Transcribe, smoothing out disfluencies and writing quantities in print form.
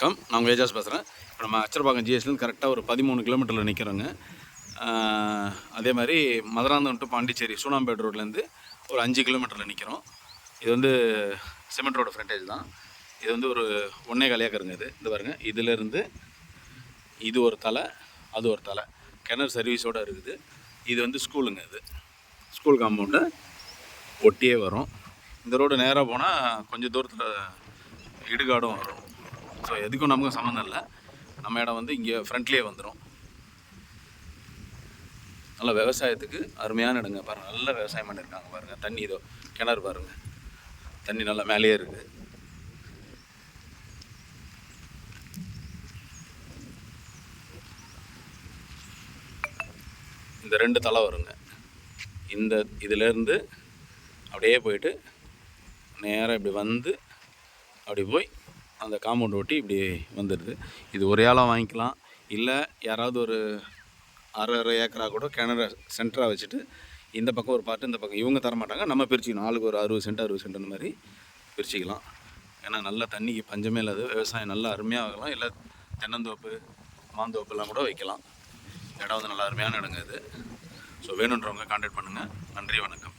நான் உங்கள் ஏஜாஸ் பேசுகிறேன். இப்போ நம்ம அச்சரப்பாக்கம் ஜிஎஸ்லேருந்து கரெக்டாக ஒரு 13 கிலோமீட்டரில் நிற்கிறோங்க. அதே மாதிரி மதுராந்தகம் டு பாண்டிச்சேரி சூனாம்பேட் ரோட்லேருந்து ஒரு 5 கிலோமீட்டரில் நிற்கிறோம். இது வந்து சிமெண்ட் ரோடு ஃப்ரண்டேஜ் தான். இது வந்து ஒரு 1.25 ஏக்கருங்க. இது பாருங்கள், இதிலேருந்து இது ஒரு தலை, அது ஒரு தலை, கிணறு சர்வீஸோடு இருக்குது. இது வந்து ஸ்கூலுங்க. இது ஸ்கூல் காம்பவுண்டு ஒட்டியே வரும். இந்த ரோடு நேராக போனால் கொஞ்சம் தூரத்தில் இடுகாடும் வரும். ஸோ எதுக்கும் நமக்கும் சம்மந்தம் இல்லை. நம்ம இடம் வந்து இங்கே ஃப்ரண்ட்லேயே வந்துடும். நல்லா விவசாயத்துக்கு அருமையான இடங்க. பாருங்கள், நல்லா விவசாயம் பண்ணியிருக்காங்க. பாருங்கள், தண்ணி இதோ கிணறு பாருங்கள், தண்ணி நல்லா மேலேயே இருக்குது. இந்த 2 தலை வருங்க. இதிலேருந்து அப்படியே போயிட்டு நேராக இப்படி வந்து அப்படி போய் அந்த காம்பவுண்ட் ஒட்டி இப்படி வந்துடுது. இது ஒரே ஆளாக வாங்கிக்கலாம், இல்லை யாராவது ஒரு அரை ஏக்கராக கூட கிணறு சென்டராக வச்சுட்டு இந்த பக்கம் ஒரு பாட்டு, இந்த பக்கம் இவங்க தரமாட்டாங்க, நம்ம பிரிச்சுக்கணும். ஆளுக்கு ஒரு 60 சென்ட் அந்த மாதிரி பிரிச்சுக்கலாம். ஏன்னா நல்ல தண்ணிக்கு பஞ்சமே இல்லாது, விவசாயம் நல்லா அருமையாக ஆகலாம். இல்லை தென்னந்தோப்பு, மாந்தோப்புலாம் கூட வைக்கலாம். இடம் வந்து நல்லா அருமையான இடங்க இது. ஸோ வேணுன்றவங்க கான்டாக்ட் பண்ணுங்கள். நன்றி, வணக்கம்.